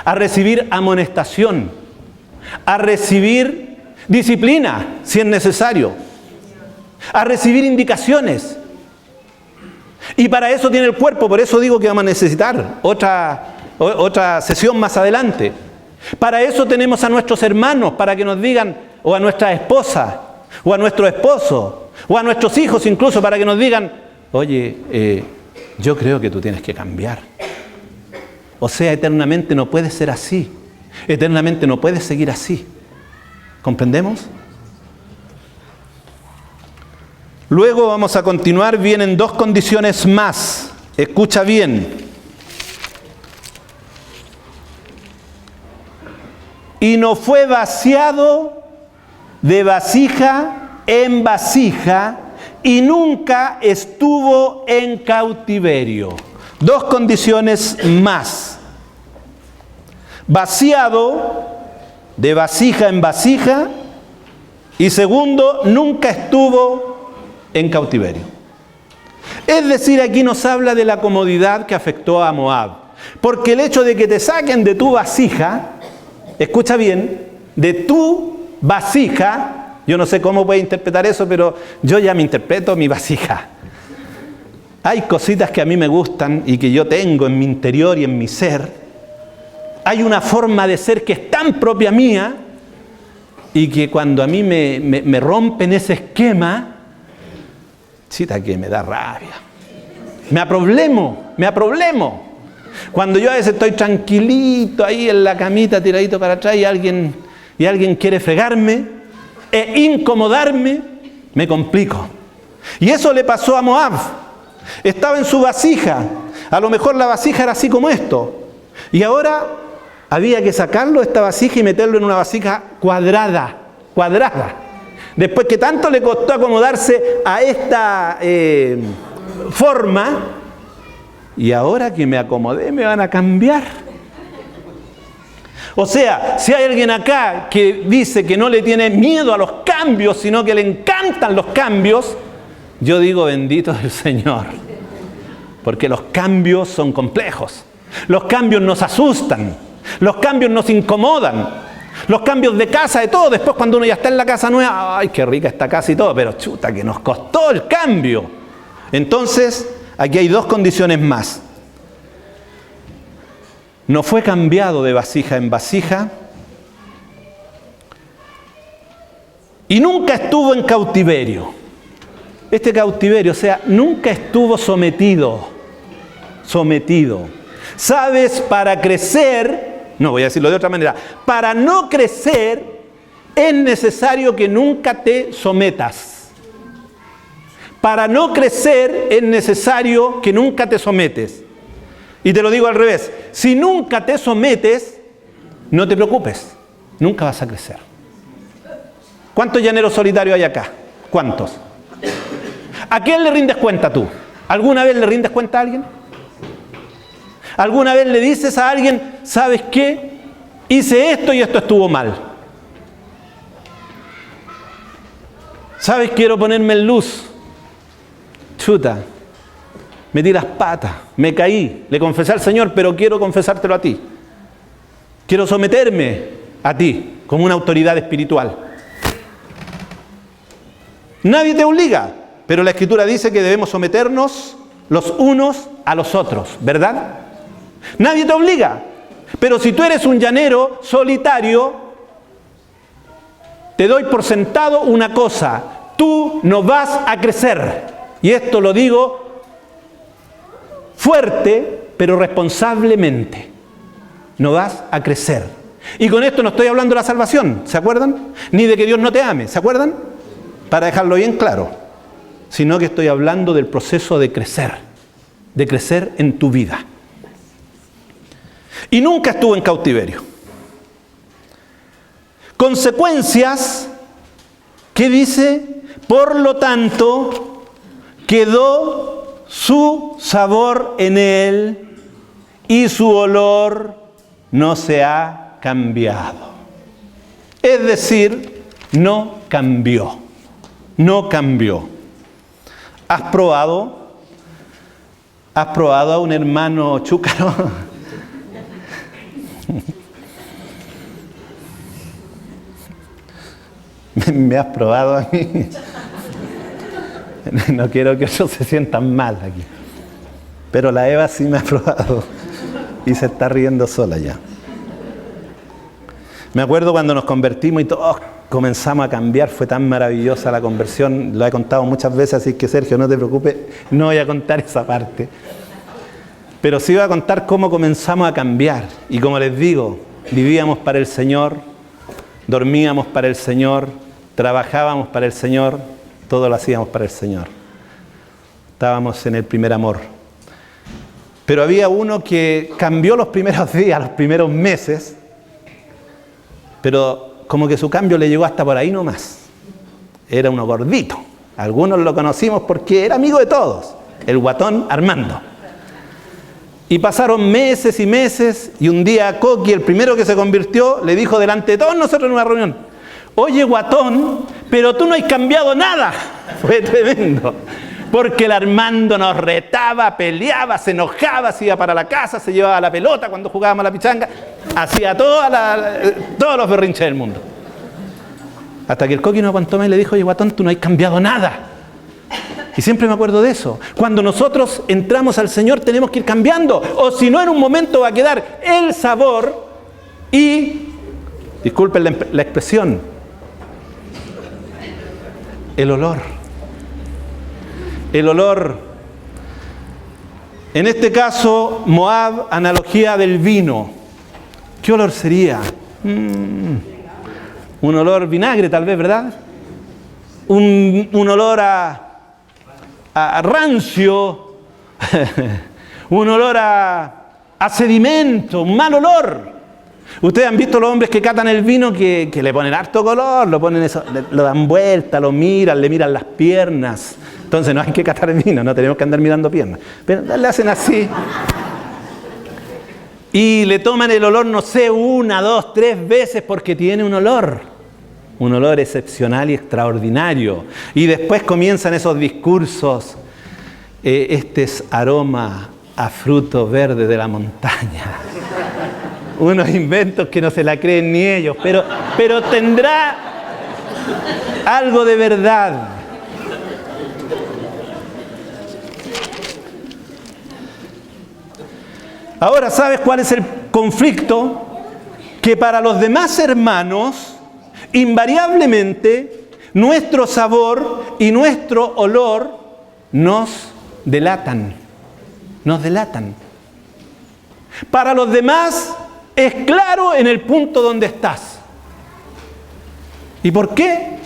a recibir amonestación, a recibir disciplina si es necesario, a recibir indicaciones. Y para eso tiene el cuerpo, por eso digo que vamos a necesitar otra sesión más adelante. Para eso tenemos a nuestros hermanos, para que nos digan, o a nuestra esposa, o a nuestro esposo, o a nuestros hijos incluso, para que nos digan, oye, yo creo que tú tienes que cambiar. O sea, eternamente no puedes ser así. Eternamente no puedes seguir así. ¿Comprendemos? Luego vamos a continuar, vienen dos condiciones más. Escucha bien. Y no fue vaciado de vasija en vasija y nunca estuvo en cautiverio. Dos condiciones más. Vaciado de vasija en vasija y segundo, nunca estuvo en cautiverio. Es decir, aquí nos habla de la comodidad que afectó a Moab. Porque el hecho de que te saquen de tu vasija, escucha bien, de tu vasija, yo no sé cómo puedes interpretar eso, pero yo ya me interpreto mi vasija. Hay cositas que a mí me gustan y que yo tengo en mi interior y en mi ser. Hay una forma de ser que es tan propia mía y que cuando a mí me rompen ese esquema, chita que me da rabia. Me aproblemo. Cuando yo a veces estoy tranquilito ahí en la camita, tiradito para atrás y alguien quiere fregarme e incomodarme, me complico. Y eso le pasó a Moab. Estaba en su vasija. A lo mejor la vasija era así como esto. Y ahora había que sacarlo de esta vasija y meterlo en una vasija cuadrada. Después que tanto le costó acomodarse a esta forma y ahora que me acomodé me van a cambiar. O sea, si hay alguien acá que dice que no le tiene miedo a los cambios, sino que le encantan los cambios, yo digo bendito es el Señor. Porque los cambios son complejos. Los cambios nos asustan. Los cambios nos incomodan. Los cambios de casa, de todo. Después cuando uno ya está en la casa nueva, ¡ay, qué rica esta casa y todo! Pero chuta, que nos costó el cambio. Entonces, aquí hay dos condiciones más. No fue cambiado de vasija en vasija y nunca estuvo en cautiverio. Este cautiverio, o sea, nunca estuvo sometido. ¿Sabes? Para crecer, no voy a decirlo de otra manera, para no crecer es necesario que nunca te sometas. Para no crecer es necesario que nunca te sometes. Y te lo digo al revés, si nunca te sometes, no te preocupes, nunca vas a crecer. ¿Cuántos llaneros solitarios hay acá? ¿Cuántos? ¿A quién le rindes cuenta tú? ¿Alguna vez le rindes cuenta a alguien? ¿Alguna vez le dices a alguien, ¿sabes qué? Hice esto y esto estuvo mal. ¿Sabes? Quiero ponerme en luz. Chuta. Metí las patas, me caí, le confesé al Señor, pero quiero confesártelo a ti. Quiero someterme a ti como una autoridad espiritual. Nadie te obliga, pero la Escritura dice que debemos someternos los unos a los otros, ¿verdad? Nadie te obliga, pero si tú eres un llanero solitario, te doy por sentado una cosa, tú no vas a crecer. Y esto lo digo fuerte, pero responsablemente. No vas a crecer. Y con esto no estoy hablando de la salvación, ¿se acuerdan? Ni de que Dios no te ame, ¿se acuerdan? Para dejarlo bien claro. Sino que estoy hablando del proceso de crecer en tu vida. Y nunca estuvo en cautiverio. Consecuencias, ¿qué dice? Por lo tanto, quedó su sabor en él y su olor no se ha cambiado. Es decir, no cambió. No cambió. ¿Has probado a un hermano chúcaro? ¿Me has probado a mí? No quiero que ellos se sientan mal aquí. Pero la Eva sí me ha probado y se está riendo sola ya. Me acuerdo cuando nos convertimos y todos comenzamos a cambiar, fue tan maravillosa la conversión, lo he contado muchas veces, así que Sergio, no te preocupes, no voy a contar esa parte. Pero sí voy a contar cómo comenzamos a cambiar. Y como les digo, vivíamos para el Señor, dormíamos para el Señor, trabajábamos para el Señor, todo lo hacíamos para el Señor. Estábamos en el primer amor. Pero había uno que cambió los primeros días, los primeros meses, pero como que su cambio le llegó hasta por ahí nomás. Era uno gordito. Algunos lo conocimos porque era amigo de todos, el guatón Armando. Y pasaron meses y meses, y un día Coqui, el primero que se convirtió, le dijo delante de todos nosotros en una reunión: oye, guatón, pero tú no has cambiado nada. Fue tremendo. Porque el Armando nos retaba, peleaba, se enojaba, se iba para la casa, se llevaba la pelota cuando jugábamos a la pichanga, hacía todos los berrinches del mundo. Hasta que el Coqui no aguantó más y le dijo: oye, guatón, tú no has cambiado nada. Y siempre me acuerdo de eso. Cuando nosotros entramos al Señor tenemos que ir cambiando, o si no, en un momento va a quedar el sabor y, disculpen la expresión, el olor. El olor. En este caso, Moab, analogía del vino. ¿Qué olor sería? Un olor vinagre, tal vez, ¿verdad? Un olor a rancio, un olor a sedimento, un mal olor. Ustedes han visto los hombres que catan el vino que le ponen harto color, lo dan vuelta, lo miran, le miran las piernas, Entonces no hay que catar el vino, no tenemos que andar mirando piernas. Pero le hacen así. Y le toman el olor, no sé, 1, 2, 3 veces porque tiene un olor excepcional y extraordinario. Y después comienzan esos discursos. Este es aroma a fruto verde de la montaña. Unos inventos que no se la creen ni ellos, pero tendrá algo de verdad. Ahora, ¿sabes cuál es el conflicto? Que para los demás hermanos, invariablemente, nuestro sabor y nuestro olor nos delatan. Nos delatan. Para los demás es claro en el punto donde estás. ¿Y por qué?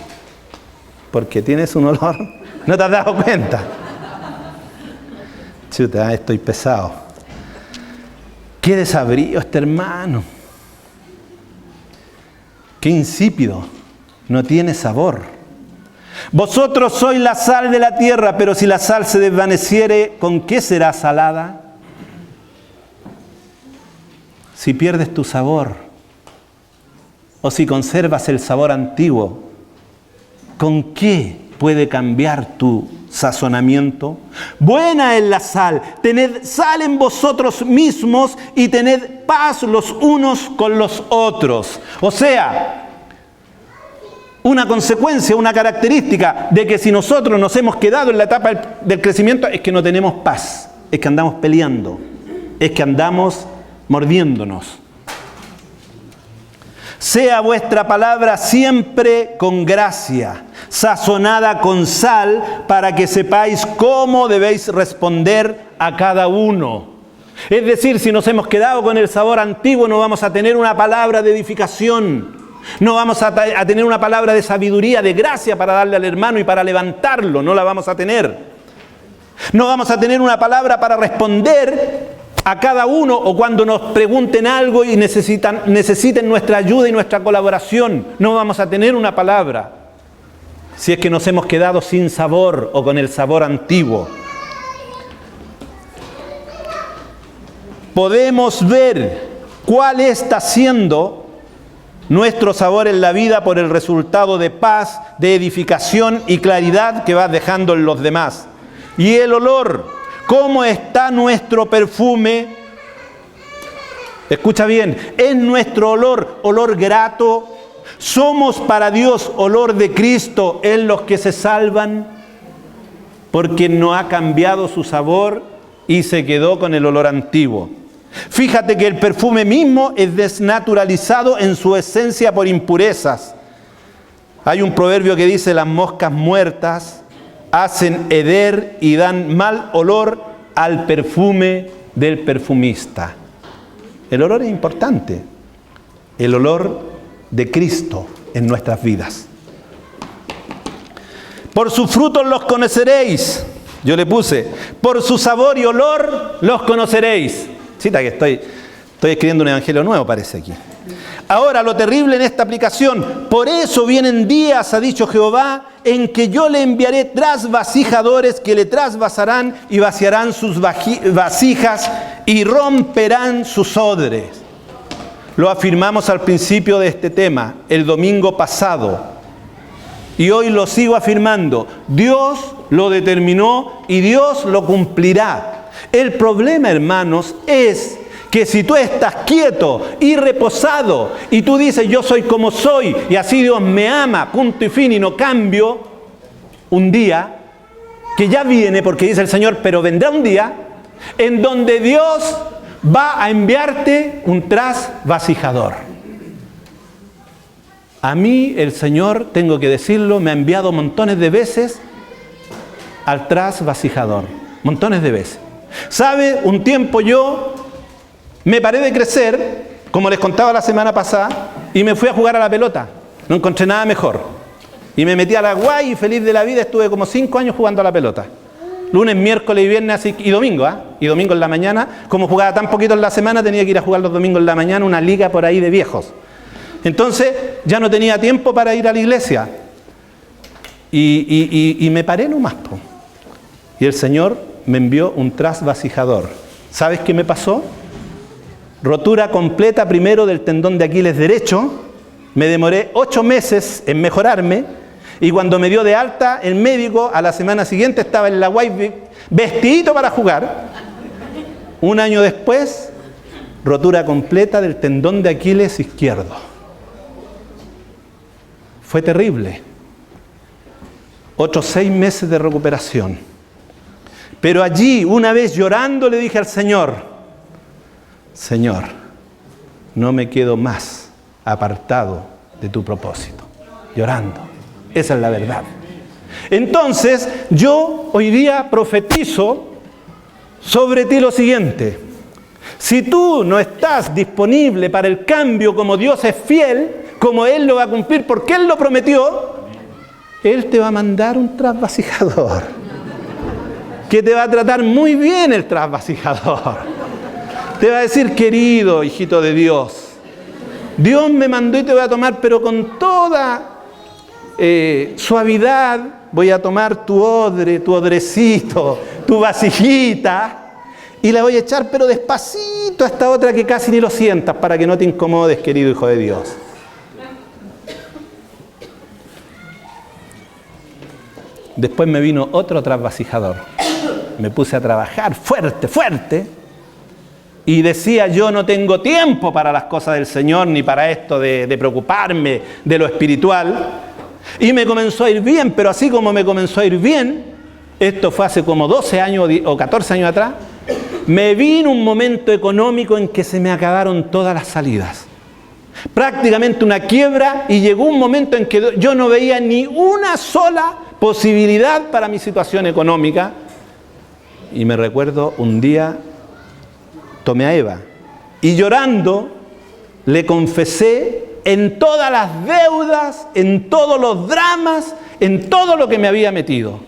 Porque tienes un olor. ¿No te has dado cuenta? Chuta, estoy pesado. Qué desabrío este hermano. Qué insípido. No tiene sabor. Vosotros sois la sal de la tierra, pero si la sal se desvaneciere, ¿con qué será salada? Si pierdes tu sabor, o si conservas el sabor antiguo, ¿con qué puede cambiar tu sazonamiento? Buena es la sal, tened sal en vosotros mismos y tened paz los unos con los otros. O sea, una consecuencia, una característica de que si nosotros nos hemos quedado en la etapa del crecimiento es que no tenemos paz, es que andamos peleando, es que andamos mordiéndonos. Sea vuestra palabra siempre con gracia, sazonada con sal, para que sepáis cómo debéis responder a cada uno. Es decir, si nos hemos quedado con el sabor antiguo, no vamos a tener una palabra de edificación, no vamos a tener una palabra de sabiduría, de gracia para darle al hermano y para levantarlo, no la vamos a tener. No vamos a tener una palabra para responder a cada uno, o cuando nos pregunten algo y necesiten nuestra ayuda y nuestra colaboración, no vamos a tener una palabra si es que nos hemos quedado sin sabor o con el sabor antiguo. Podemos ver cuál está siendo nuestro sabor en la vida por el resultado de paz, de edificación y claridad que va dejando en los demás. Y el olor. ¿Cómo está nuestro perfume? Escucha bien, ¿es nuestro olor grato? ¿Somos para Dios olor de Cristo en los que se salvan? Porque no ha cambiado su sabor y se quedó con el olor antiguo. Fíjate que el perfume mismo es desnaturalizado en su esencia por impurezas. Hay un proverbio que dice: las moscas muertas hacen heder y dan mal olor al perfume del perfumista. El olor es importante. El olor de Cristo en nuestras vidas. Por sus frutos los conoceréis. Yo le puse, por su sabor y olor los conoceréis. Cita que estoy escribiendo un evangelio nuevo, parece aquí. Ahora, lo terrible en esta aplicación: por eso vienen días, ha dicho Jehová, en que yo le enviaré trasvasijadores que le trasvasarán y vaciarán sus vasijas y romperán sus odres. Lo afirmamos al principio de este tema, el domingo pasado. Y hoy lo sigo afirmando. Dios lo determinó y Dios lo cumplirá. El problema, hermanos, es que si tú estás quieto y reposado y tú dices yo soy como soy y así Dios me ama, punto y fin, y no cambio, un día que ya viene, porque dice el Señor, pero vendrá un día en donde Dios va a enviarte un trasvasijador. A mí el Señor, tengo que decirlo, me ha enviado montones de veces al trasvasijador, montones de veces. ¿Sabe? Un tiempo yo me paré de crecer, como les contaba la semana pasada, y me fui a jugar a la pelota. No encontré nada mejor. Y me metí a la guay y feliz de la vida estuve como 5 años jugando a la pelota. Lunes, miércoles y viernes y domingo, y domingo en la mañana. Como jugaba tan poquito en la semana, tenía que ir a jugar los domingos en la mañana, una liga por ahí de viejos. Entonces ya no tenía tiempo para ir a la iglesia. Y me paré nomás, po. Y el Señor me envió un trasvasijador. ¿Sabes qué me pasó? Rotura completa primero del tendón de Aquiles derecho. Me demoré 8 meses en mejorarme. Y cuando me dio de alta, el médico a la semana siguiente estaba en la UAI vestidito para jugar. Un año después, rotura completa del tendón de Aquiles izquierdo. Fue terrible. Otros 6 meses de recuperación. Pero allí, una vez llorando, le dije al Señor, Señor, no me quedo más apartado de tu propósito. Llorando. Esa es la verdad. Entonces, yo hoy día profetizo sobre ti lo siguiente. Si tú no estás disponible para el cambio como Dios es fiel, como Él lo va a cumplir, porque Él lo prometió, Él te va a mandar un trasvasijador. Que te va a tratar muy bien el trasvasijador. Te va a decir, querido hijito de Dios, Dios me mandó y te voy a tomar, pero con toda suavidad, voy a tomar tu odre, tu odrecito, tu vasijita, y la voy a echar, pero despacito, a esta otra que casi ni lo sientas, para que no te incomodes, querido hijo de Dios. Después me vino otro trasvasijador. Me puse a trabajar fuerte, y decía, yo no tengo tiempo para las cosas del Señor, ni para esto de preocuparme de lo espiritual. Y me comenzó a ir bien, pero así como me comenzó a ir bien, esto fue hace como 12 años o 14 años atrás, me vino un momento económico en que se me acabaron todas las salidas. Prácticamente una quiebra, y llegó un momento en que yo no veía ni una sola posibilidad para mi situación económica. Y me recuerdo un día, tomé a Eva y llorando le confesé en todas las deudas, en todos los dramas, en todo lo que me había metido.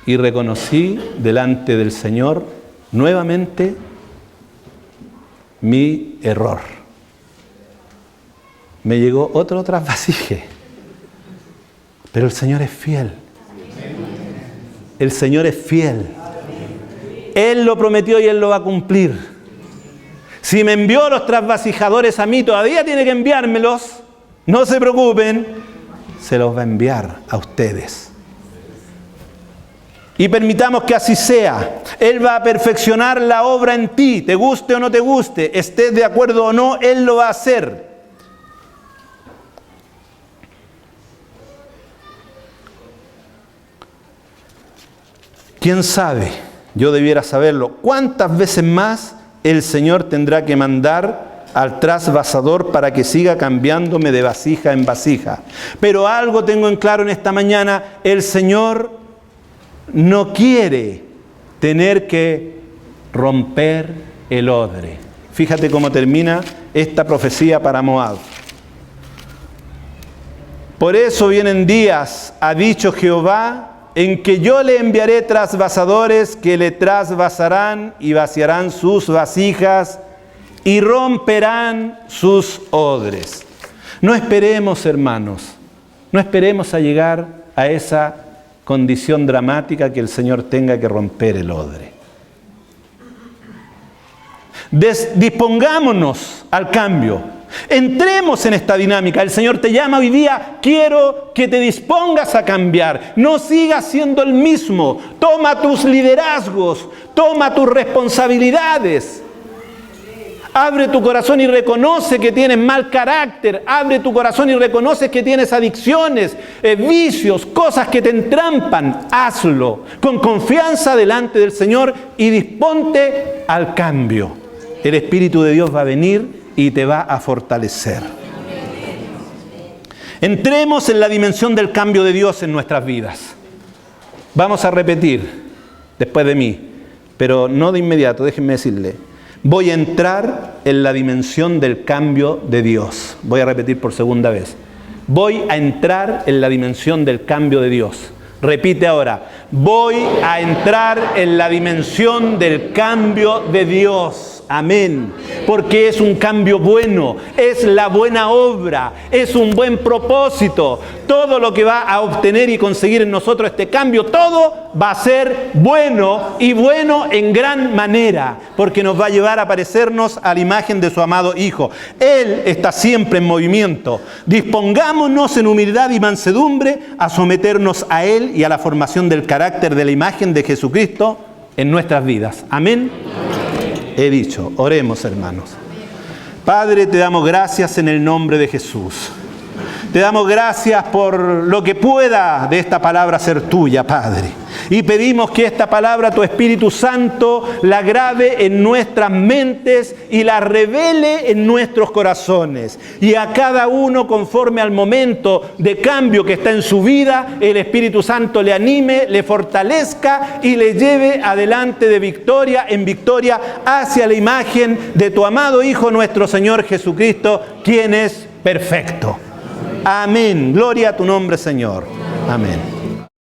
Y reconocí delante del Señor nuevamente mi error. Me llegó otro trasvasije, pero el Señor es fiel. El Señor es fiel. Él lo prometió y Él lo va a cumplir. Si me envió los trasvasijadores a mí, todavía tiene que enviármelos. No se preocupen, se los va a enviar a ustedes. Y permitamos que así sea. Él va a perfeccionar la obra en ti, te guste o no te guste, estés de acuerdo o no, Él lo va a hacer. ¿Quién sabe? Yo debiera saberlo. ¿Cuántas veces más el Señor tendrá que mandar al trasvasador para que siga cambiándome de vasija en vasija? Pero algo tengo en claro en esta mañana: el Señor no quiere tener que romper el odre. Fíjate cómo termina esta profecía para Moab. Por eso vienen días, ha dicho Jehová, en que yo le enviaré trasvasadores que le trasvasarán y vaciarán sus vasijas y romperán sus odres. No esperemos, hermanos, no esperemos a llegar a esa condición dramática que el Señor tenga que romper el odre. Dispongámonos al cambio. Entremos en esta dinámica. El Señor te llama hoy día. Quiero que te dispongas a cambiar. No sigas siendo el mismo. Toma tus liderazgos. Toma tus responsabilidades. Abre tu corazón y reconoce que tienes mal carácter. Abre tu corazón y reconoce que tienes adicciones, vicios, cosas que te entrampan. Hazlo con confianza delante del Señor y disponte al cambio. El Espíritu de Dios va a venir y te va a fortalecer. Entremos en la dimensión del cambio de Dios en nuestras vidas. Vamos a repetir después de mí, pero no de inmediato, déjenme decirle. Voy a entrar en la dimensión del cambio de Dios. Voy a repetir por segunda vez. Voy a entrar en la dimensión del cambio de Dios. Repite ahora. Voy a entrar en la dimensión del cambio de Dios. Amén. Porque es un cambio bueno, es la buena obra, es un buen propósito. Todo lo que va a obtener y conseguir en nosotros este cambio, todo va a ser bueno y bueno en gran manera, porque nos va a llevar a parecernos a la imagen de su amado Hijo. Él está siempre en movimiento. Dispongámonos en humildad y mansedumbre a someternos a Él y a la formación del carácter de la imagen de Jesucristo en nuestras vidas. Amén. He dicho, oremos, hermanos. Padre, te damos gracias en el nombre de Jesús. Te damos gracias por lo que pueda de esta palabra ser tuya, Padre. Y pedimos que esta palabra, tu Espíritu Santo, la grabe en nuestras mentes y la revele en nuestros corazones. Y a cada uno, conforme al momento de cambio que está en su vida, el Espíritu Santo le anime, le fortalezca y le lleve adelante de victoria en victoria hacia la imagen de tu amado Hijo, nuestro Señor Jesucristo, quien es perfecto. Amén. Gloria a tu nombre, Señor. Amén.